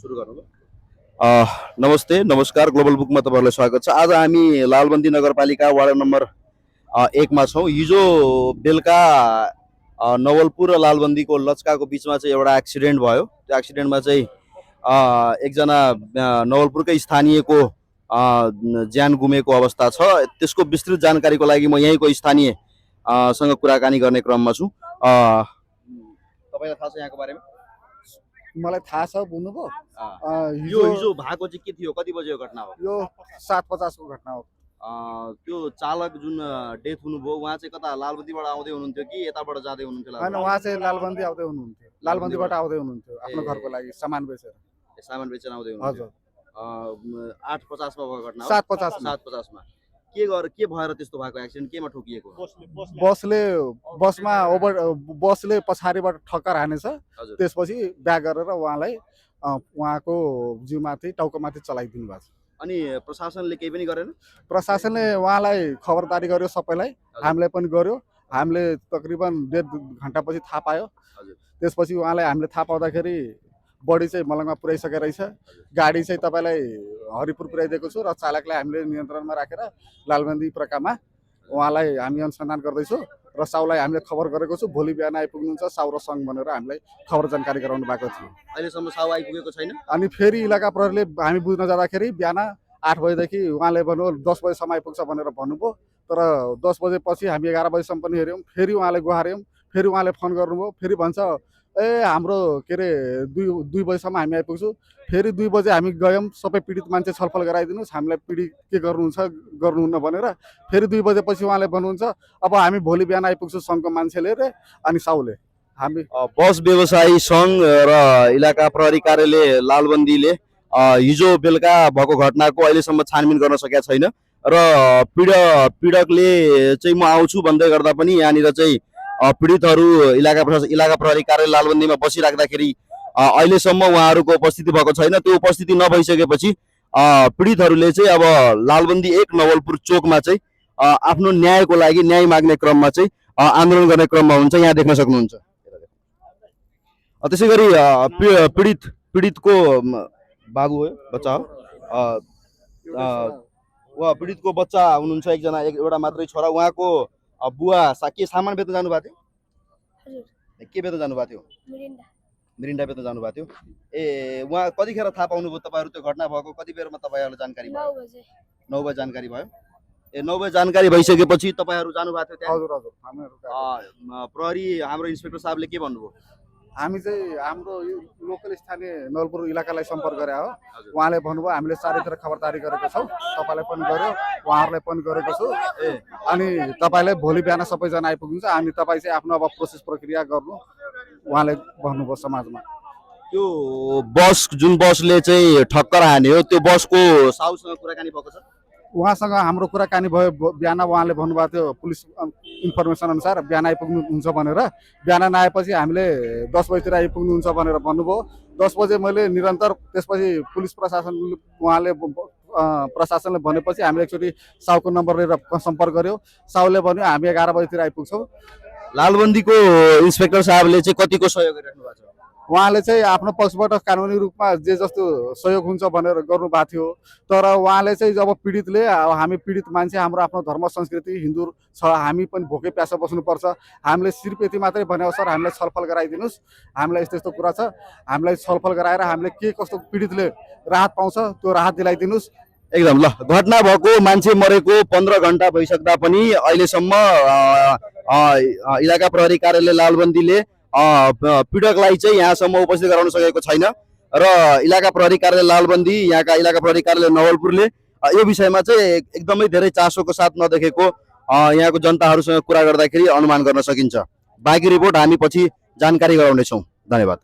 सुरु गर्नु नमस्ते नमस्कार ग्लोबल बुकमा तपाईहरुलाई स्वागत छ। आज हामी लालबन्दी नगरपालिका वार्ड नम्बर 1 मा छौं। हिजो बेलुका नवलपुर र लालबन्दीको लचकाको बीचमा चाहिँ एउटा एक्सिडेन्ट भयो। त्यो एक्सिडेन्टमा चाहिँ एकजना नवलपुरकै स्थानीयको ज्यान गुमेको अवस्था छ। त्यसको विस्तृत जानकारीको लागि म यहीँको स्थानीय सँग कुराकानी गर्ने क्रममा छु। तपाईलाई थाहा छ यहाँको बारेमा? मलाई थाहा छ, बुझ्नुभयो। हिजो भएको चाहिँ के थियो, कति बजेको घटना हो? यो 7:50 को घटना हो। त्यो चालक जुन डेथ हुनुभयो उहाँ चाहिँ कता लालबन्दीबाट आउँदै हुनुहुन्थ्यो कि यताबाट जाँदै हुनुहुन्थ्यो? हैन, उहाँ चाहिँ लालबन्दी आउँदै हुनुहुन्थ्यो। लालबन्दीबाट आउँदै हुनुहुन्थ्यो आफ्नो घरको लागि सामान बेचेर। सामान बेचेर आउँदै हुनुहुन्थ्यो। हजुर। 8:50 मा भएको घटना हो? 7:50 मा। के भएर त्यस्तो भएको? एक्सिडेन्ट केमा ठोकिएको? बसले पछाडिबाट ठक्कर हानेछ। त्यसपछि ब्याक गरेर उहाँलाई उहाँको जिउमाथि टाउकोमाथि चलाइदिनु भएको छ। अनि प्रशासनले केही पनि गरेन? प्रशासनले उहाँलाई खबरदारी गर्यो, सबैलाई हामीले पनि गर्यो। हामीले तकरिबन 1.5 घण्टापछि थाहा पायो। त्यसपछि उहाँलाई हामीले थाहा पाउँदाखेरि बडी चाहिँ मलङमा पुर्याइसकेको रहेछ। गाडी चाहिँ तपाईलाई हरिपुर पुर्याइदिएको छु र चालकलाई हामीले नियन्त्रणमा राखेर लालबन्दी प्रकारमा उहाँलाई हामी अनुसन्धान गर्दैछौँ र साउलाई हामीले खबर गरेको छु। भोलि बिहान आइपुग्नुहुन्छ साउ र सङ्घ भनेर हामीलाई खबर जानकारी गराउनु भएको थियो। अहिलेसम्म साउ आइपुगेको छैन। अनि फेरि इलाका प्रहरीले हामी बुझ्न जाँदाखेरि बिहान 8 बजेदेखि उहाँले भन्नुभयो 10 बजेसम्म आइपुग्छ भनेर भन्नुभयो। तर 10 बजेपछि हामी 11 बजेसम्म पनि हेऱ्यौँ। फेरि उहाँले गुहार्यौँ। फेरि उहाँले फोन गर्नुभयो। फेरि भन्छ हाम्रो के अरे 2 बजेसम्म हामी आइपुग्छौँ। फेरि 2 बजे हामी गयौँ। सबै पीडित मान्छे छलफल गराइदिनुहोस्, हामीलाई पीडित के गर्नुहुन्छ गर्नुहुन्न भनेर। फेरि 2 बजेपछि उहाँले भन्नुहुन्छ अब हामी भोलि बिहान आइपुग्छौँ सङ्घको मान्छेले रे अनि साउले। हामी बस व्यवसायी सङ्घ र इलाका प्रहरी कार्यालय लालबन्दीले हिजो बेलुका भएको घटनाको अहिलेसम्म छानबिन गर्न सकेका छैन र पीडकले चाहिँ म आउँछु भन्दै गर्दा पनि यहाँनिर चाहिँ पीडितहरू इलाका प्रहरी कार्यालय लालबन्दीमा बसिराख्दाखेरि अहिलेसम्म उहाँहरूको उपस्थिति भएको छैन। त्यो उपस्थिति नभइसकेपछि पीडितहरूले चाहिँ अब लालबन्दी 1 नवलपुर चोकमा चाहिँ आफ्नो न्यायको लागि न्याय माग्ने क्रममा चाहिँ आन्दोलन गर्ने क्रममा हुन्छ। यहाँ देख्न सक्नुहुन्छ। त्यसै गरी पीडितको बाबु हो, बच्चा हो, पीडितको बच्चा हुनुहुन्छ एउटा मात्रै छोरा। उहाँको बुवा के सामान बेच्न जानु भएको थियो? के बेच्न जानु भएको थियो? मिरिन्डा बेच्न जानु भएको थियो। उहाँ कतिखेर थाहा पाउनुभयो तपाईँहरू त्यो घटना भएको? कति बेरमा तपाईँहरूलाई जानकारी भयो? 9 बजे जानकारी भयो। 9 बजे जानकारी भइसकेपछि तपाईँहरू जानुभएको थियो त्यहाँ? हजुर हजुर। प्रहरी हाम्रो इन्सपेक्टर साहबले के भन्नुभयो? हामी चाहिँ हाम्रो यो लोकल स्थानीय नवलपुर इलाकालाई सम्पर्क गरे हो। उहाँले भन्नुभयो हामीले चारैतिर खबरदारी गरेको छौँ, तपाईँलाई पनि गर्यो, उहाँहरूलाई पनि गरेको छु। अनि तपाईँले भोलि बिहान सबैजना आइपुग्नुहुन्छ, हामी तपाईँ चाहिँ आफ्नो अब प्रोसेस प्रक्रिया गर्नु उहाँले भन्नुभयो समाजमा। त्यो जुन बसले चाहिँ ठक्कर हान्यो त्यो बसको साउसँग कुराकानी भएको छ? उहाँसँग हाम्रो कुराकानी भयो। बिहान उहाँले भन्नुभएको थियो पुलिस इन्फर्मेसन अनुसार बिहान आइपुग्नुहुन्छ भनेर। बिहान नआएपछि हामीले 10 बजीतिर आइपुग्नुहुन्छ भनेर भन्नुभयो। 10 बजे मैले निरन्तर त्यसपछि पुलिस प्रशासनले भनेपछि हामीले एकचोटि साउको नम्बर लिएर सम्पर्क गऱ्यौँ। साउले भन्यो हामी 11 बजीतिर आइपुग्छौँ। लालबन्दीको इन्सपेक्टर साहबले चाहिँ कतिको सहयोग गरिराख्नु भएको छ? उहाँले चाहिँ आफ्नो पक्षबाट कानुनी रूपमा जे जस्तो सहयोग हुन्छ भनेर गर्नुभएको थियो। तर उहाँले चाहिँ जब पीडितले हामी पीडित मान्छे, हाम्रो आफ्नो धर्म संस्कृति हिन्दू छ, हामी पनि भोकै प्यासा बस्नुपर्छ, हामीले सिर्फ यति मात्रै भने सर हामीलाई छलफल गराइदिनुहोस्, हामीलाई यस्तो यस्तो कुरा छ, हामीलाई छलफल गराएर हामीले के कस्तो पीडितले राहत पाउँछ त्यो राहत दिलाइदिनुहोस्। एकदम ल। घटना भएको मान्छे मरेको 15 घण्टा भइसक्दा पनि अहिलेसम्म इलाका प्रहरी कार्यालय लालबन्दीले पीडकलाई चाहिँ यहाँसम्म उपस्थित गराउन सकेको छैन र इलाका प्रहरी कार्यालय लालबन्दी यहाँका इलाका प्रहरी कार्यालय नवलपुरले यो विषयमा चाहिँ एकदमै धेरै चासोको साथ नदेखेको यहाँको जनताहरूसँग कुरा गर्दाखेरि अनुमान गर्न सकिन्छ। बाँकी रिपोर्ट हामी पछि जानकारी गराउनेछौँ। धन्यवाद।